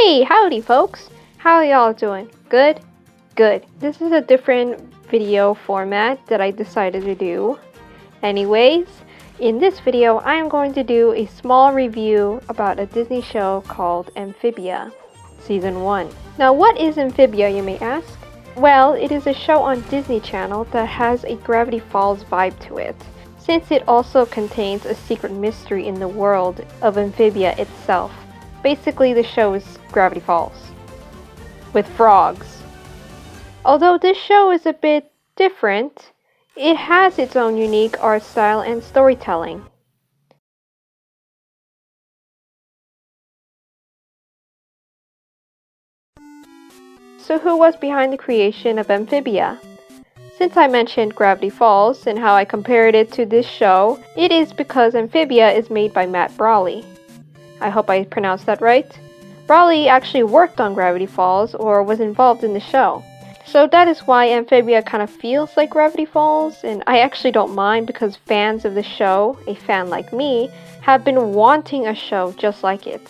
Hey, howdy folks! How y'all doing? Good? Good. This is a different video format that I decided to do. Anyways, in this video I am going to do a small review about a Disney show called Amphibia, Season 1. Now what is Amphibia, you may ask? Well, it is a show on Disney Channel that has a Gravity Falls vibe to it, since it also contains a secret mystery in the world of Amphibia itself. Basically, the show is Gravity Falls, with frogs. Although this show is a bit different, it has its own unique art style and storytelling. So who was behind the creation of Amphibia? Since I mentioned Gravity Falls and how I compared it to this show, it is because Amphibia is made by Matt Brawley. I hope I pronounced that right. Brawley actually worked on Gravity Falls or was involved in the show. So that is why Amphibia kind of feels like Gravity Falls, and I actually don't mind because fans of the show, a fan like me, have been wanting a show just like it.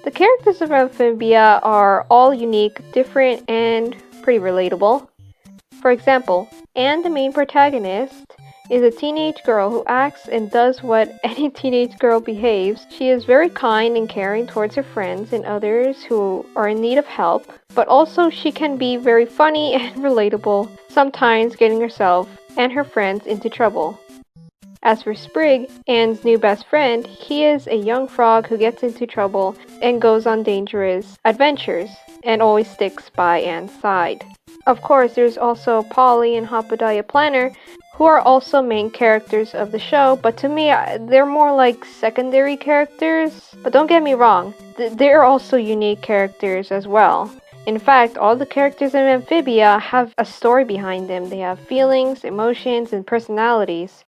The characters of Amphibia are all unique, different, and pretty relatable. For example, Anne, the main protagonist, is a teenage girl who acts and does what any teenage girl behaves. She is very kind and caring towards her friends and others who are in need of help, but also she can be very funny and relatable, sometimes getting herself and her friends into trouble. As for Sprig, Anne's new best friend, he is a young frog who gets into trouble and goes on dangerous adventures and always sticks by Anne's side. Of course, there's also Polly and Hopadiah Planner, who are also main characters of the show, but to me, they're more like secondary characters. But don't get me wrong, they're also unique characters as well. In fact, all the characters in Amphibia have a story behind them. They have feelings, emotions, and personalities.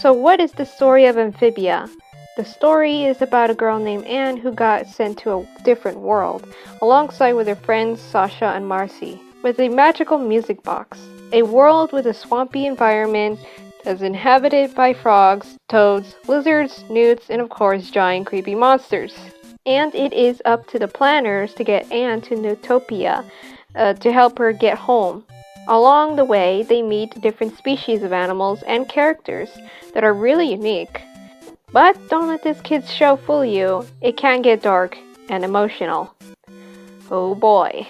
So what is the story of Amphibia? The story is about a girl named Anne who got sent to a different world, alongside with her friends Sasha and Marcy, with a magical music box. A world with a swampy environment that's inhabited by frogs, toads, lizards, newts, and of course giant creepy monsters. And it is up to the planners to get Anne to Newtopia to help her get home. Along the way, they meet different species of animals and characters that are really unique. But don't let this kid's show fool you, it can get dark and emotional. Oh boy.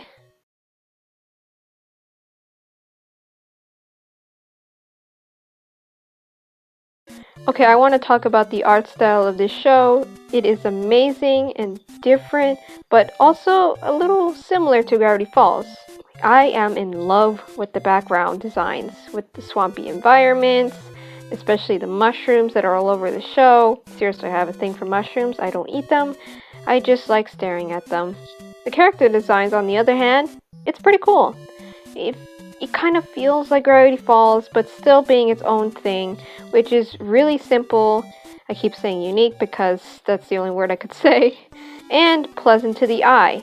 Okay, I want to talk about the art style of this show. It is amazing and different, but also a little similar to Gravity Falls. I am in love with the background designs, with the swampy environments, especially the mushrooms that are all over the show. Seriously, I have a thing for mushrooms. I don't eat them. I just like staring at them. The character designs, on the other hand, it's pretty cool. It kind of feels like Gravity Falls, but still being its own thing, which is really simple. I keep saying unique because that's the only word I could say. And pleasant to the eye.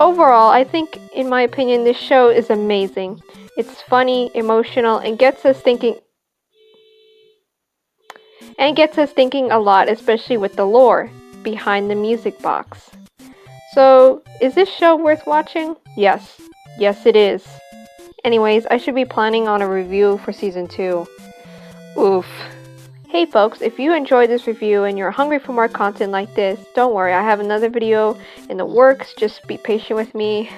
Overall, I think, in my opinion, this show is amazing. It's funny, emotional, and gets us thinking a lot, especially with the lore behind the music box. So, is this show worth watching? Yes. Yes, it is. Anyways, I should be planning on a review for Season 2. Oof. Hey folks, if you enjoyed this review and you're hungry for more content like this, don't worry, I have another video in the works. Just be patient with me.